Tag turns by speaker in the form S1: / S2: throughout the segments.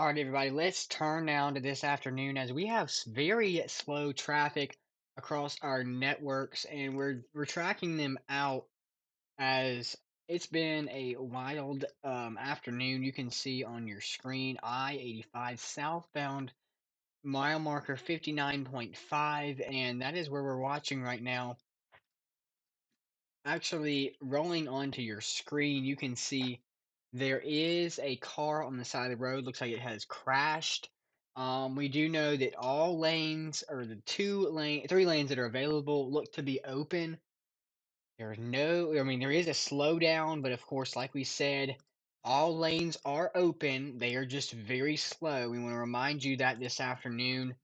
S1: All right, everybody, let's turn now to this afternoon as we have very slow traffic across our networks, and we're tracking them out as it's been a wild afternoon. You can see on your screen I-85 southbound mile marker 59.5, and that is where we're watching right now. Actually, rolling onto your screen, you can see there is a car on the side of the road. Looks like it has crashed. We do know that all lanes, or the three lanes that are available, look to be open. There's no, I mean, there is a slowdown, but of course, like we said, all lanes are open. They are just very slow. We want to remind you that this afternoon,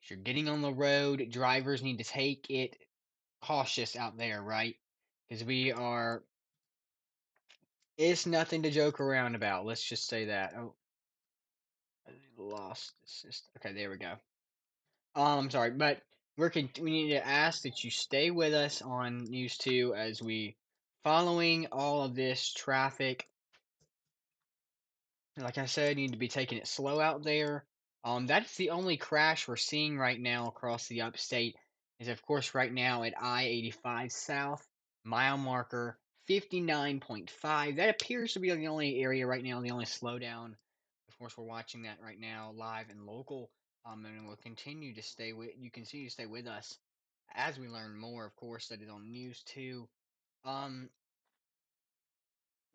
S1: if you're getting on the road, drivers need to take it cautious out there, right? Because it's nothing to joke around about. Let's just say that. Oh, I lost the system. Okay, there we go. I'm sorry, but we need to ask that you stay with us on News 2 as we following all of this traffic. Like I said, you need to be taking it slow out there. That's the only crash we're seeing right now across the upstate. Is of course right now at I-85 South, mile marker 59.5. That appears to be the only area right now, the only slowdown. Of course, we're watching that right now live and local. And we'll continue to stay with you. Continue to stay with us as we learn more. Of course, that is on News 2. Um,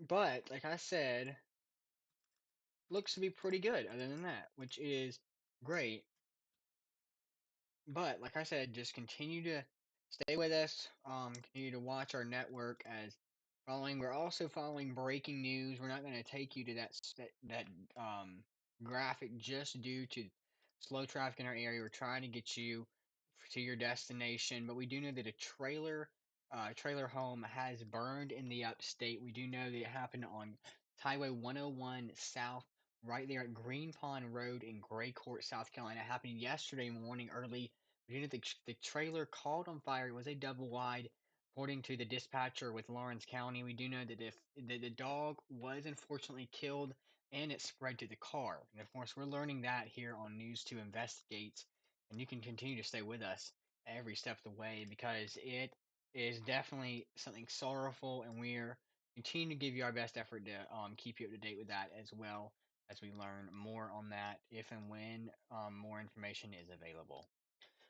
S1: but like I said, looks to be pretty good other than that, which is great. But like I said, just continue to stay with us. Continue to watch our network as following. We're also following breaking news. We're not going to take you to that graphic just due to slow traffic in our area. We're trying to get you to your destination, but we do know that a trailer home has burned in the upstate. We do know that it happened on Highway 101 South, right there at Green Pond Road in Gray Court, South Carolina. It happened yesterday morning early. We do know the trailer caught on fire. It was a double wide. According to the dispatcher with Lawrence County, we do know that if the dog was unfortunately killed and it spread to the car. And of course, we're learning that here on News 2 Investigates. And you can continue to stay with us every step of the way because it is definitely something sorrowful, and we're continuing to give you our best effort to keep you up to date with that as well as we learn more on that if and when more information is available.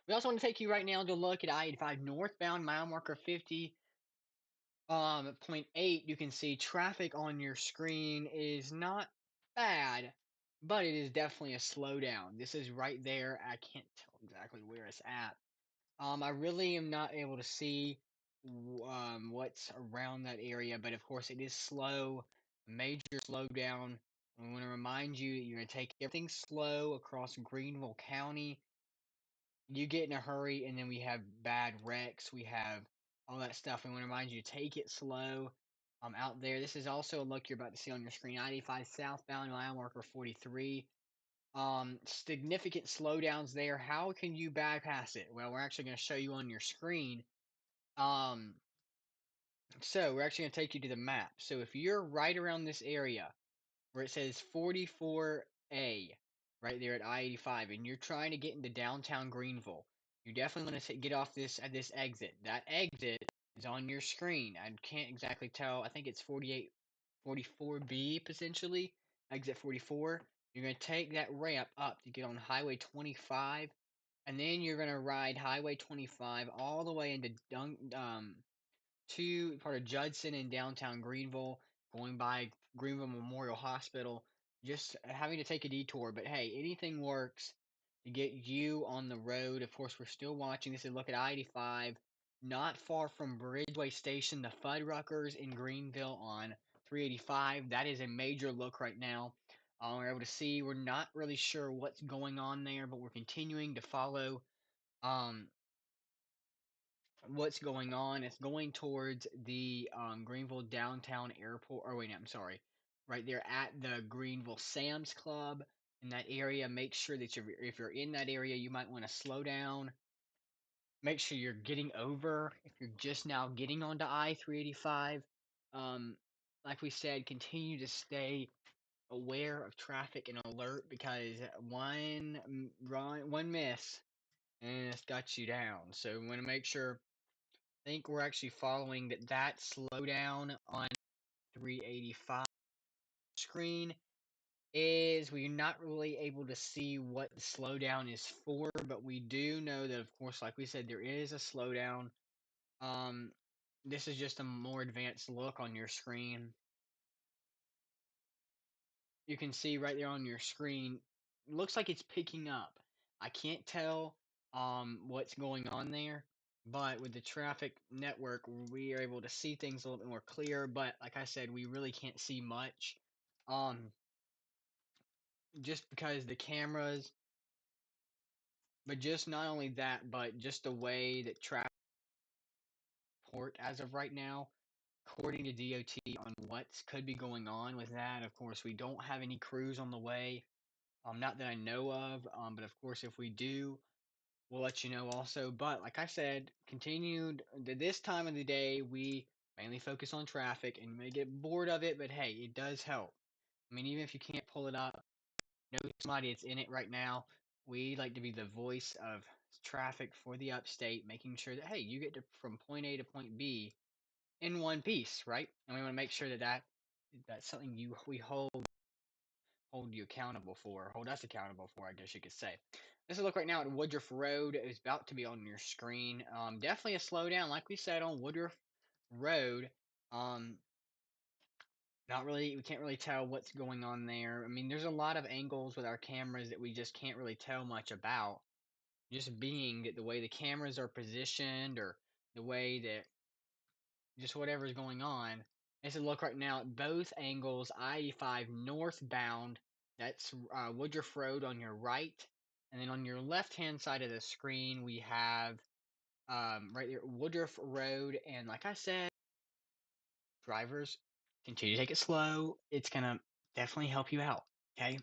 S1: We also want to take you right now to look at I-85 northbound mile marker 50 point 8. You can see traffic on your screen is not bad, but it is definitely a slowdown. This is right there. I can't tell exactly where it's at. I really am not able to see what's around that area, but of course it is slow, major slowdown. We want to remind you that you're going to take everything slow across Greenville County. You get in a hurry, and then we have bad wrecks. We have all that stuff. We want to remind you to take it slow out there. This is also a look you're about to see on your screen. I-85 southbound mile marker 43. Significant slowdowns there. How can you bypass it? Well, we're actually going to show you on your screen. Um, so we're actually going to take you to the map. So if you're right around this area where it says 44A, right there at I-85, and you're trying to get into downtown Greenville, you definitely want to get off this at this exit. That exit is on your screen. I can't exactly tell. I think it's 48, 44B potentially. Exit 44. You're going to take that ramp up to get on Highway 25, and then you're going to ride Highway 25 all the way into to part of Judson in downtown Greenville, going by Greenville Memorial Hospital, just having to take a detour. But hey, anything works to get you on the road. Of course, we're still watching this and look at I-85, not far from Bridgeway Station, the Fuddruckers in Greenville on 385. That is a major look right now. We're able to see, we're not really sure what's going on there, but we're continuing to follow um, what's going on. It's going towards the Greenville downtown airport. Or wait, no, I'm sorry, right there at the Greenville Sam's Club in that area. Make sure that if you're in that area, you might want to slow down. Make sure you're getting over. If you're just now getting onto I-385, like we said, continue to stay aware of traffic and alert because one miss and it's got you down. So we want to make sure. I think we're actually following that slowdown on 385 screen is we're not really able to see what the slowdown is for, but we do know that, of course, like we said, there is a slowdown. Um, this is just a more advanced look on your screen. You can see right there on your screen, looks like it's picking up. I can't tell what's going on there, but with the traffic network, we are able to see things a little bit more clear. But like I said, we really can't see much. Um, just because the cameras, but just not only that, but just the way that traffic report as of right now, according to DOT, on what could be going on with that. Of course, we don't have any crews on the way. Not that I know of. But of course, if we do, we'll let you know also. But like I said, continued this time of the day, we mainly focus on traffic, and you may get bored of it, but hey, it does help. I mean, even if you can't pull it up, know somebody that's in it right now. We like to be the voice of traffic for the upstate, making sure that hey, you get to from point A to point B in one piece, right? And we want to make sure that that's something we hold you accountable for, hold us accountable for, I guess you could say. Let's look right now at Woodruff Road. It's about to be on your screen. Definitely a slowdown, like we said on Woodruff Road. Um, Not really, we can't really tell what's going on there. I mean, there's a lot of angles with our cameras that we just can't really tell much about. Just being that the way the cameras are positioned or the way that just whatever's going on. Let's look right now at both angles. I-85 northbound, that's Woodruff Road on your right. And then on your left hand side of the screen, we have right there Woodruff Road. And like I said, drivers, continue to take it slow. It's going to definitely help you out. Okay.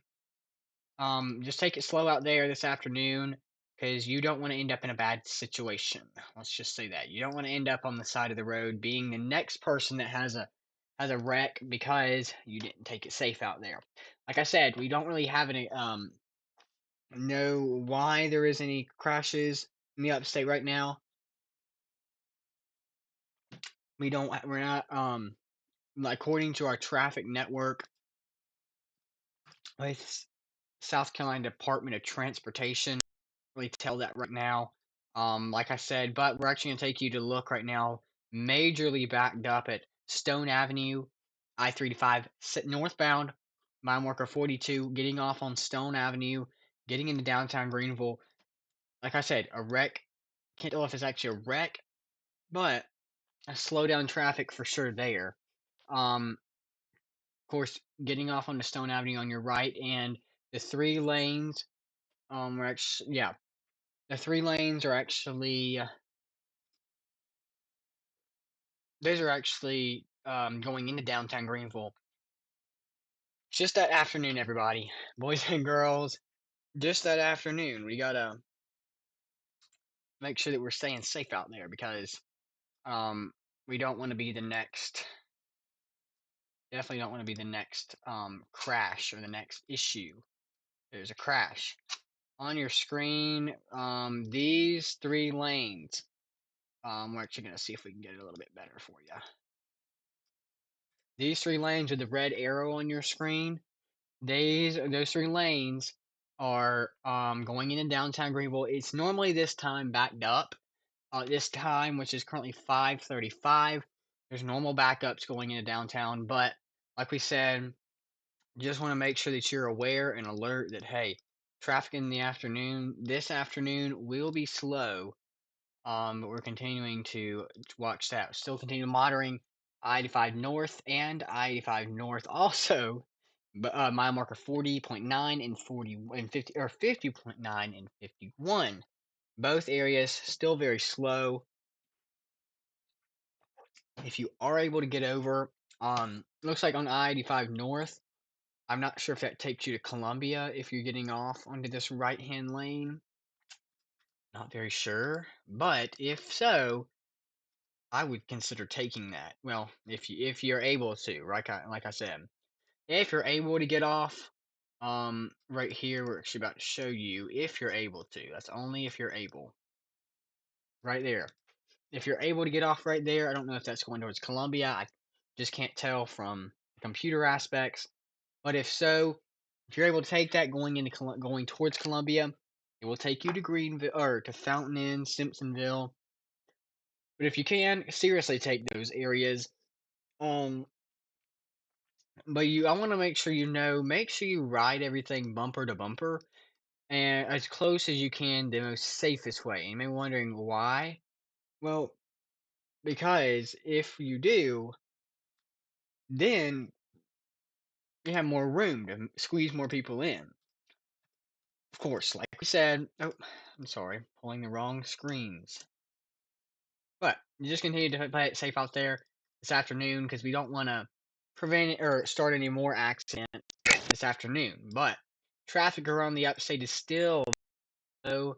S1: Just take it slow out there this afternoon because you don't want to end up in a bad situation. Let's just say that you don't want to end up on the side of the road being the next person that has a wreck because you didn't take it safe out there. Like I said, we don't really have any know why there is any crashes in the upstate right now. We're not according to our traffic network with South Carolina Department of Transportation. Really tell that right now. Like I said, but we're actually gonna take you to look right now, majorly backed up at Stone Avenue, I-35 northbound, mile marker 42, getting off on Stone Avenue, getting into downtown Greenville. Like I said, a wreck. Can't tell if it's actually a wreck, but a slow down traffic for sure there. Of course, getting off on the Stone Avenue on your right, and the three lanes. We're actually yeah, the three lanes are actually those are actually going into downtown Greenville. Just that afternoon, everybody, boys and girls. Just that afternoon, we gotta make sure that we're staying safe out there because um, we don't want to be the next. Definitely don't want to be the next crash or the next issue. There's a crash on your screen. These three lanes. We're actually gonna see if we can get it a little bit better for you. These three lanes with the red arrow on your screen. Those three lanes are going into downtown Greenville. It's normally this time backed up. This time, which is currently 5:35, there's normal backups going into downtown. But like we said, just want to make sure that you're aware and alert that hey, traffic in the afternoon, this afternoon will be slow. But we're continuing to watch that. Still continue monitoring I-85 North and I-85 North also. But mile marker 40.9 and 40 and 50 or 50.9 and 51. Both areas still very slow. If you are able to get over, looks like on I-85 North, I'm not sure if that takes you to Columbia if you're getting off onto this right hand lane. Not very sure, but if so, I would consider taking that. Well, if you're able to, like I said. if you're able to get off, right here, we're actually about to show you if you're able to. That's only if you're able. Right there. If you're able to get off right there, I don't know if that's going towards Columbia. I just can't tell from computer aspects. But if so, if you're able to take that going towards Columbia, it will take you to Greenville or to Fountain Inn, Simpsonville. But if you can, seriously take those areas. Um, but I want to make sure you ride everything bumper to bumper and as close as you can, the most safest way. You may be wondering why. Well, because if you do, then you have more room to squeeze more people in. Of course, like we said, oh, I'm sorry, pulling the wrong screens. But you just continue to play it safe out there this afternoon because we don't want to prevent or start any more accidents this afternoon. But traffic around the upstate is still low,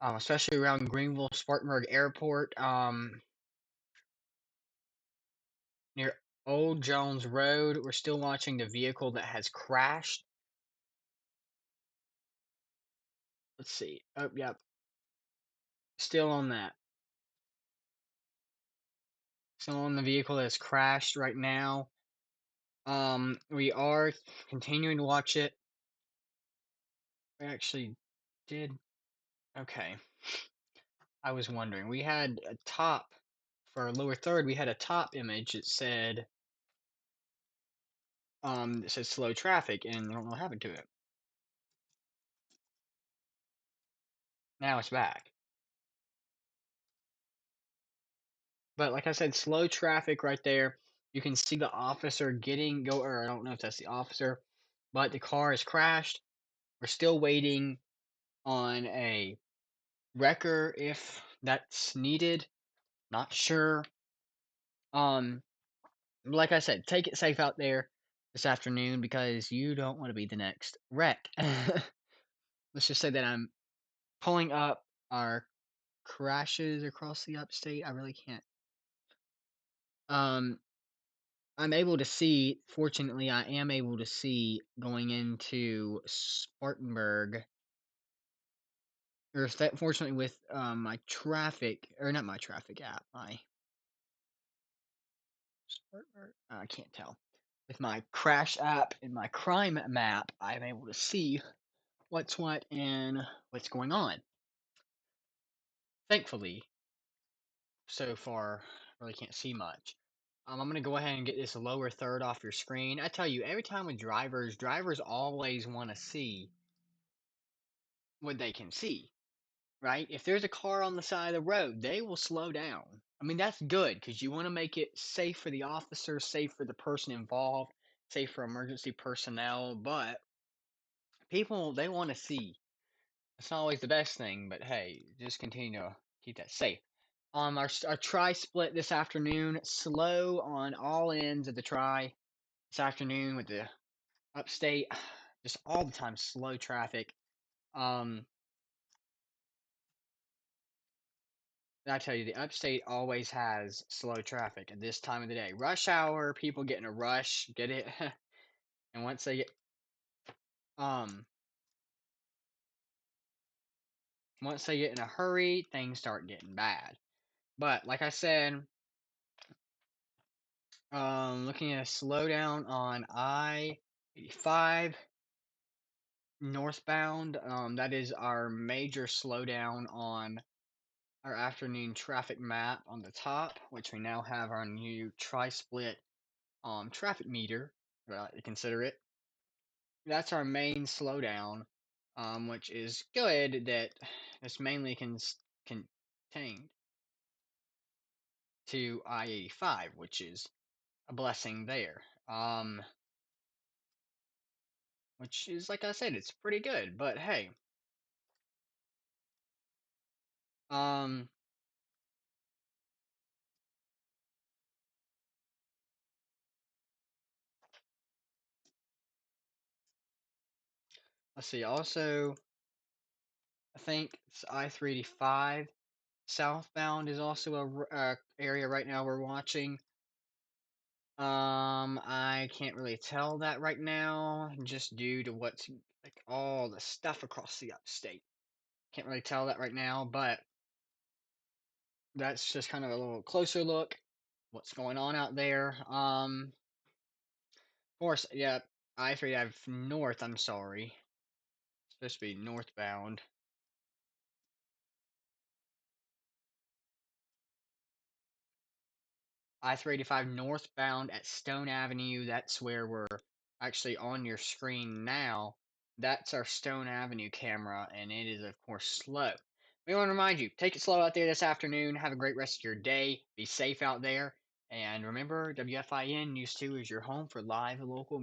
S1: especially around Greenville Spartanburg Airport, near Old Jones Road. We're still watching the vehicle that has crashed. Let's see. Oh, yep, still on that. Still on the vehicle that's crashed right now. We are continuing to watch it. We actually did. Okay. I was wondering. We had a top for our lower third. We had a top image that said slow traffic, and I don't know what happened to it. Now it's back. But like I said, slow traffic right there. You can see the officer or I don't know if that's the officer, but the car has crashed. We're still waiting on a wrecker if that's needed. Not sure. Um, like I said, take it safe out there this afternoon because you don't want to be the next wreck. Let's just say that I'm pulling up our crashes across the upstate. I really can't. Um, I'm able to see. Fortunately, I am able to see going into Spartanburg. Fortunately, with my traffic or not my traffic app, my Spartanburg. I can't tell. With my crash app and my crime map, I'm able to see what's what and what's going on. Thankfully, so far, really can't see much. I'm gonna go ahead and get this lower third off your screen. I tell you, every time with drivers always want to see what they can see, right? If there's a car on the side of the road, they will slow down. I mean, that's good because you want to make it safe for the officer, safe for the person involved, safe for emergency personnel. But people, they want to see. It's not always the best thing, but hey, just continue to keep that safe. Our try split this afternoon, slow on all ends of the try this afternoon with the upstate, just all the time slow traffic. Um, I tell you, the upstate always has slow traffic at this time of the day. Rush hour, people get in a rush, get it, and um, once they get in a hurry, things start getting bad. But like I said, looking at a slowdown on I-85 northbound. That is our major slowdown on our afternoon traffic map on the top, which we now have our new tri-split traffic meter. You consider it. That's our main slowdown, which is good that it's mainly contained to I-85, which is a blessing there. Which is like I said, it's pretty good. But hey, um, let's see. Also, I think it's I-385 southbound is also a area right now we're watching. I can't really tell that right now, just due to what's like all the stuff across the upstate. Can't really tell that right now, but that's just kind of a little closer look. What's going on out there? Of course, yeah. I-35 north. I'm sorry, it's supposed to be northbound. I-385 northbound at Stone Avenue. That's where we're actually on your screen now. That's our Stone Avenue camera, and it is, of course, slow. We want to remind you, take it slow out there this afternoon. Have a great rest of your day. Be safe out there. And remember, WFIN News 2 is your home for live, local,